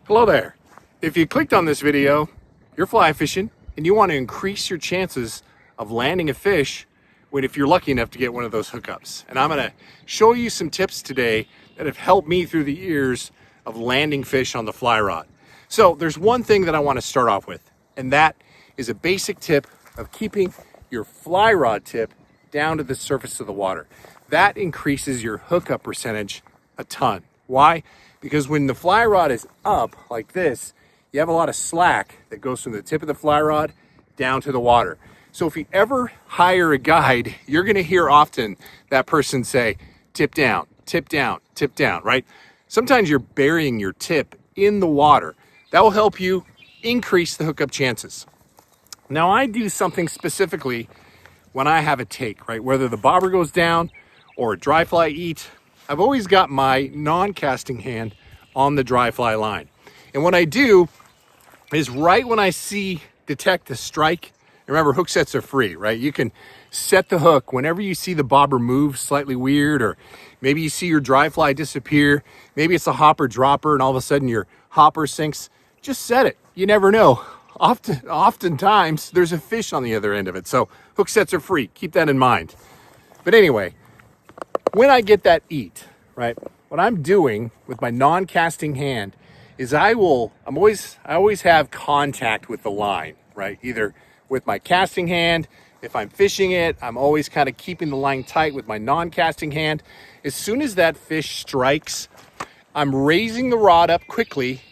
Hello there. If you clicked on this video, you're fly fishing and you want to increase your chances of landing a fish if you're lucky enough to get one of those hookups. And I'm going to show you some tips today that have helped me through the years of landing fish on the fly rod. So there's one thing that I want to start off with, and that is a basic tip of keeping your fly rod tip down to the surface of the water. That increases your hookup percentage a ton. Why? Because when the fly rod is up like this, you have a lot of slack that goes from the tip of the fly rod down to the water. So if you ever hire a guide, you're going to hear often that person say, tip down, tip down, tip down, right? Sometimes you're burying your tip in the water. That will help you increase the hookup chances. Now I do something specifically when I have a take, right? Whether the bobber goes down or a dry fly eat, I've always got my non-casting hand on the dry fly line. And what I do is right when I detect a strike, remember hook sets are free, right? You can set the hook whenever you see the bobber move slightly weird, or maybe you see your dry fly disappear. Maybe it's a hopper dropper and all of a sudden your hopper sinks. Just set it. You never know. Oftentimes there's a fish on the other end of it. So hook sets are free. Keep that in mind. But anyway, when I get that eat, right, what I'm doing with my non-casting hand is I always have contact with the line, right? Either with my casting hand, if I'm fishing it, I'm always kind of keeping the line tight with my non-casting hand. As soon as that fish strikes, I'm raising the rod up quickly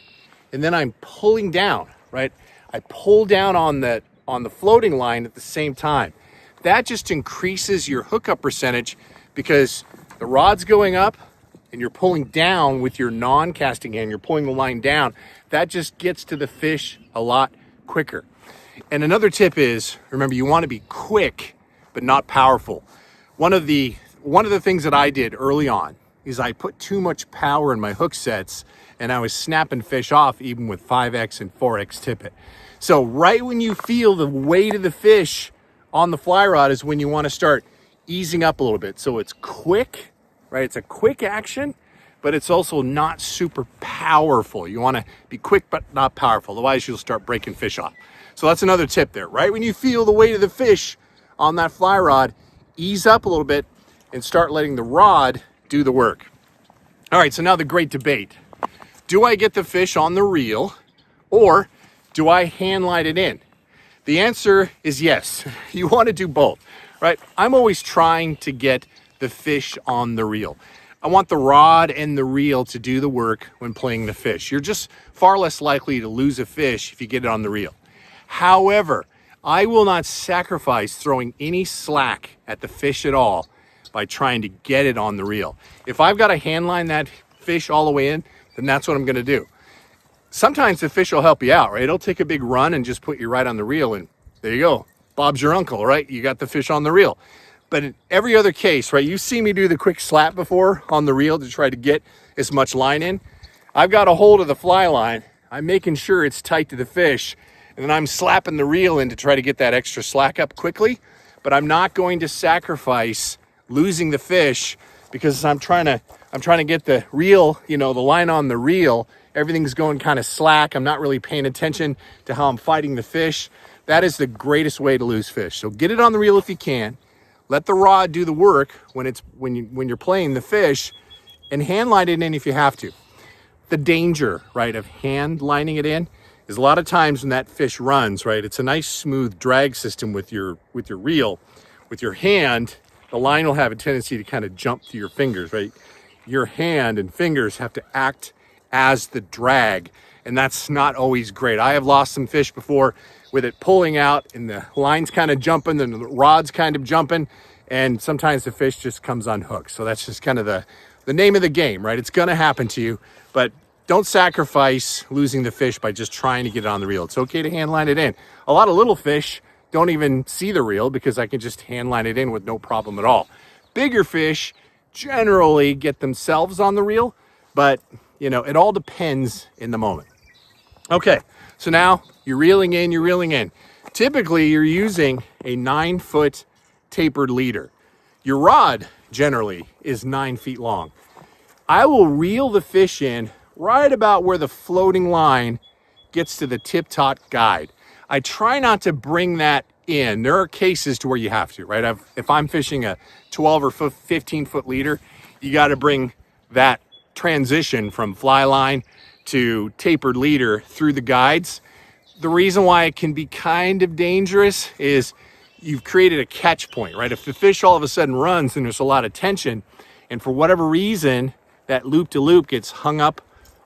and then I'm pulling down, right? I pull down on the floating line at the same time. That just increases your hookup percentage because the rod's going up and you're pulling down with your non-casting hand. You're pulling the line down. That just gets to the fish a lot quicker. And another tip is, remember, you want to be quick but not powerful. One of the things that I did early on is I put too much power in my hook sets and I was snapping fish off even with 5X and 4X tippet. So right when you feel the weight of the fish on the fly rod is when you want to start easing up a little bit. So it's quick, right? It's a quick action, but it's also not super powerful. You want to be quick but not powerful. Otherwise you'll start breaking fish off. So that's another tip there. Right when you feel the weight of the fish on that fly rod, ease up a little bit and start letting the rod do the work. All right, so now the great debate. Do I get the fish on the reel or do I hand line it in? The answer is yes. You want to do both, right? I'm always trying to get the fish on the reel. I want the rod and the reel to do the work when playing the fish. You're just far less likely to lose a fish if you get it on the reel. However, I will not sacrifice throwing any slack at the fish at all by trying to get it on the reel. If I've got to hand line that fish all the way in, then that's what I'm going to do. Sometimes the fish will help you out, right? It'll take a big run and just put you right on the reel and there you go. Bob's your uncle, right? You got the fish on the reel. But in every other case, right? You've seen me do the quick slap before on the reel to try to get as much line in. I've got a hold of the fly line. I'm making sure it's tight to the fish and then I'm slapping the reel in to try to get that extra slack up quickly. But I'm not going to sacrifice losing the fish because I'm trying to get the reel, the line on the reel. Everything's going kind of slack. I'm not really paying attention to how I'm fighting the fish. That is the greatest way to lose fish. So get it on the reel if you can. Let the rod do the work when you're playing the fish, and hand line it in if you have to. The danger, right, of hand lining it in is a lot of times when that fish runs, right, it's a nice smooth drag system with your reel. With your hand, the line will have a tendency to kind of jump to your fingers, right? Your hand and fingers have to act as the drag, and that's not always great. I have lost some fish before with it pulling out and the line's kind of jumping and the rod's kind of jumping, and sometimes the fish just comes unhooked. So that's just kind of the name of the game, right? It's gonna happen to you, but don't sacrifice losing the fish by just trying to get it on the reel. It's okay to hand line it in. A lot of little fish don't even see the reel because I can just hand line it in with no problem at all. Bigger fish generally get themselves on the reel, but it all depends in the moment. Okay, so now you're reeling in. Typically, you're using a 9-foot tapered leader. Your rod generally is 9 feet long. I will reel the fish in right about where the floating line gets to the tip-top guide. I try not to bring that in. There are cases to where you have to, right? If I'm fishing a 12 or 15 foot leader, you got to bring that transition from fly line to tapered leader through the guides. The reason why it can be kind of dangerous is you've created a catch point, right? If the fish all of a sudden runs and there's a lot of tension, and for whatever reason that loop-to-loop gets hung up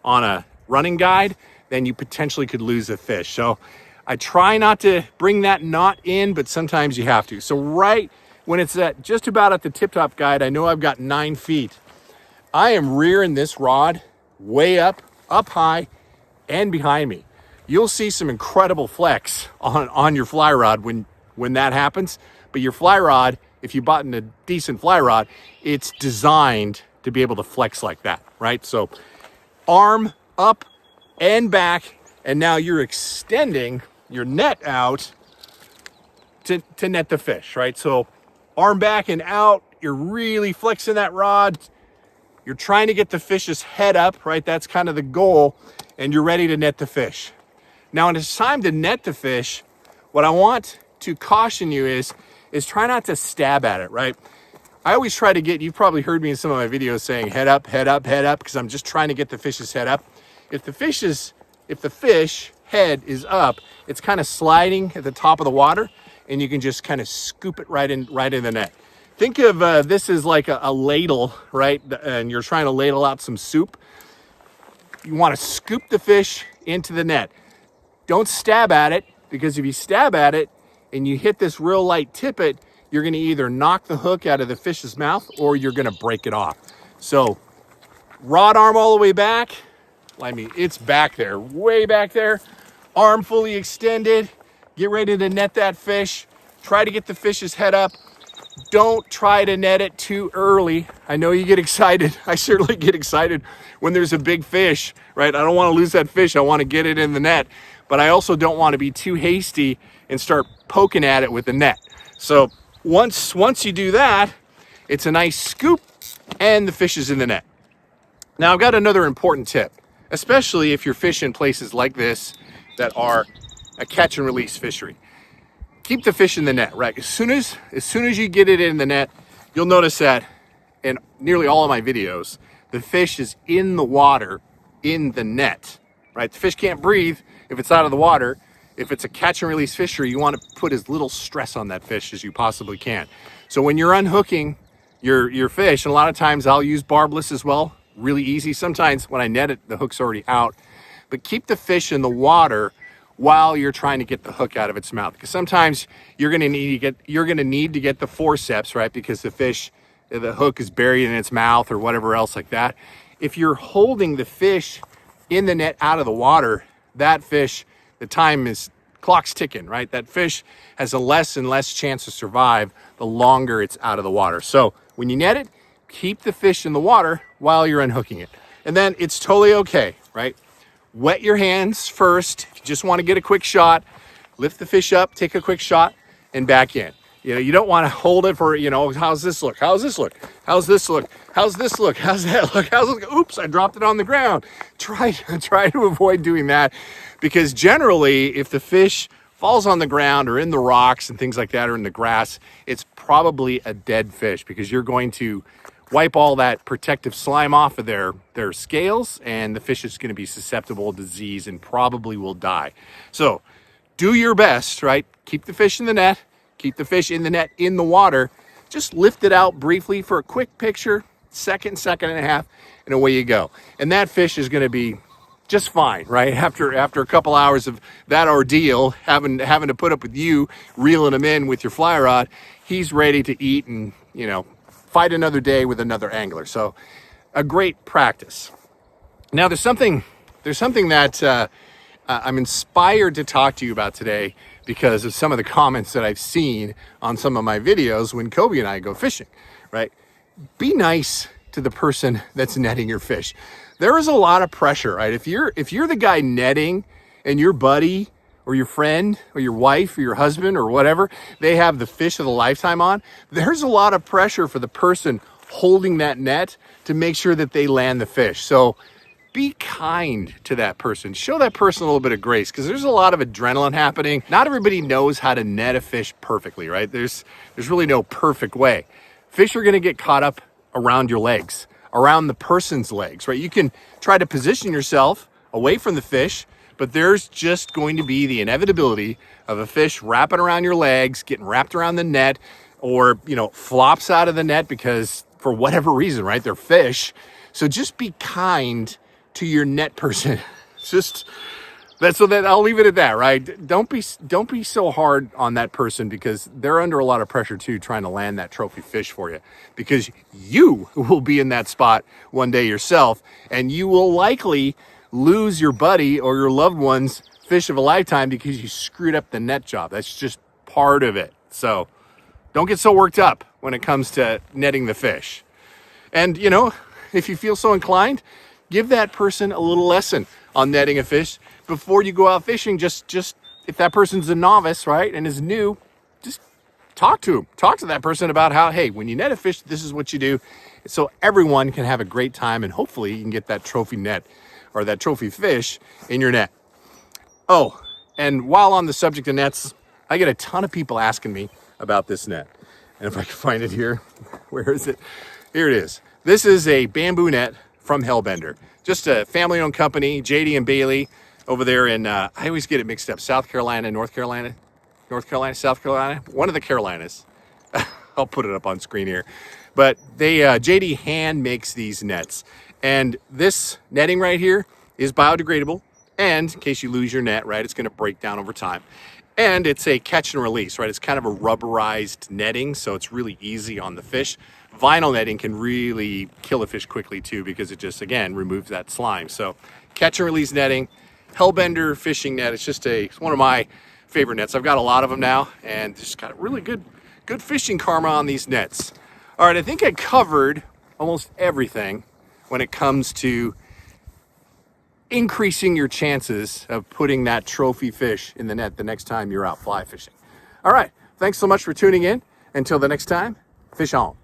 on a running guide, then you potentially could lose a fish. So I try not to bring that knot in, but sometimes you have to. So right when it's at just about at the tip-top guide, I know I've got 9 feet. I am rearing this rod way up high and behind me. You'll see some incredible flex on your fly rod when that happens. But your fly rod, if you bought a decent fly rod, it's designed to be able to flex like that, right? So arm up and back, and now you're extending your net out to net the fish, right? So arm back and out, you're really flexing that rod. You're trying to get the fish's head up, right? That's kind of the goal, and you're ready to net the fish. Now, when it's time to net the fish, what I want to caution you is try not to stab at it, right? I always try to get, you've probably heard me in some of my videos saying head up, head up, head up, because I'm just trying to get the fish's head up. If the fish head is up, it's kind of sliding at the top of the water, and you can just kind of scoop it right in the net. Think of this as like a ladle, right? And you're trying to ladle out some soup. You want to scoop the fish into the net. Don't stab at it, because if you stab at it and you hit this real light tippet, you're going to either knock the hook out of the fish's mouth or you're going to break it off. So rod arm all the way back. I mean, it's back there, way back there. Arm fully extended. Get ready to net that fish. Try to get the fish's head up. Don't try to net it too early. I know you get excited. I certainly get excited when there's a big fish, right? I don't want to lose that fish. I want to get it in the net. But I also don't want to be too hasty and start poking at it with the net. So once you do that, it's a nice scoop and the fish is in the net. Now I've got another important tip, especially if you're fishing places like this that are a catch and release fishery. Keep the fish in the net, right? As soon as you get it in the net, you'll notice that in nearly all of my videos, the fish is in the water in the net, right? The fish can't breathe if it's out of the water. If it's a catch and release fishery, you want to put as little stress on that fish as you possibly can. So when you're unhooking your fish, and a lot of times I'll use barbless as well, really easy. Sometimes when I net it, the hook's already out. But keep the fish in the water while you're trying to get the hook out of its mouth, because sometimes you're going to need to get the forceps, right? Because the hook is buried in its mouth or whatever else like that. If you're holding the fish in the net out of the water, that fish, the clock's ticking, right? That fish has a less and less chance to survive the longer it's out of the water. So when you net it, keep the fish in the water while you're unhooking it. And then it's totally okay, right? Wet your hands first. If you just want to get a quick shot, lift the fish up, take a quick shot, and back in. You know, you don't want to hold it for, how's this look? How's this look? How's this look? How's this look? How's that look? How's it look? Oops, I dropped it on the ground. Try to avoid doing that, because generally, if the fish falls on the ground or in the rocks and things like that, or in the grass, it's probably a dead fish, because you're going to wipe all that protective slime off of their scales, and the fish is going to be susceptible to disease and probably will die. So do your best, right? Keep the fish in the net, keep the fish in the net in the water. Just lift it out briefly for a quick picture, second and a half, and away you go. And that fish is going to be just fine, right? After a couple hours of that ordeal, having to put up with you reeling him in with your fly rod, he's ready to eat and, fight another day with another angler. So a great practice. Now there's something that I'm inspired to talk to you about today, because of some of the comments that I've seen on some of my videos when Kobe and I go fishing, right? Be nice to the person that's netting your fish. There is a lot of pressure, right? If you're the guy netting and your buddy or your friend or your wife or your husband or whatever, they have the fish of the lifetime on, there's a lot of pressure for the person holding that net to make sure that they land the fish. So be kind to that person. Show that person a little bit of grace, because there's a lot of adrenaline happening. Not everybody knows how to net a fish perfectly, right? There's really no perfect way. Fish are going to get caught up around your legs, around the person's legs, right? You can try to position yourself away from the fish, but there's just going to be the inevitability of a fish wrapping around your legs, getting wrapped around the net, or, flops out of the net because for whatever reason, right? They're fish. So just be kind to your net person. I'll leave it at that, right? Don't be so hard on that person, because they're under a lot of pressure too, trying to land that trophy fish for you, because you will be in that spot one day yourself, and you will likely lose your buddy or your loved one's fish of a lifetime because you screwed up the net job. That's just part of it. So don't get so worked up when it comes to netting the fish. And if you feel so inclined, give that person a little lesson on netting a fish before you go out fishing. Just if that person's a novice, right, and is new, just talk to that person about how, hey, when you net a fish, this is what you do, so everyone can have a great time, and hopefully you can get that trophy net or that trophy fish in your net. Oh, and while on the subject of nets, I get a ton of people asking me about this net. And if I can find it here, where is it? Here it is. This is a bamboo net from Hellbender. Just a family-owned company, JD and Bailey, over there in, I always get it mixed up, South Carolina, South Carolina, one of the Carolinas. I'll put it up on screen here. But JD hand makes these nets. And this netting right here is biodegradable. And in case you lose your net, right, it's going to break down over time. And it's a catch and release, right? It's kind of a rubberized netting, so it's really easy on the fish. Vinyl netting can really kill a fish quickly too, because it just, again, removes that slime. So catch and release netting, Hellbender fishing net. It's one of my favorite nets. I've got a lot of them now, and just got really good fishing karma on these nets. All right, I think I covered almost everything when it comes to increasing your chances of putting that trophy fish in the net the next time you're out fly fishing. All right, thanks so much for tuning in. Until the next time, fish on.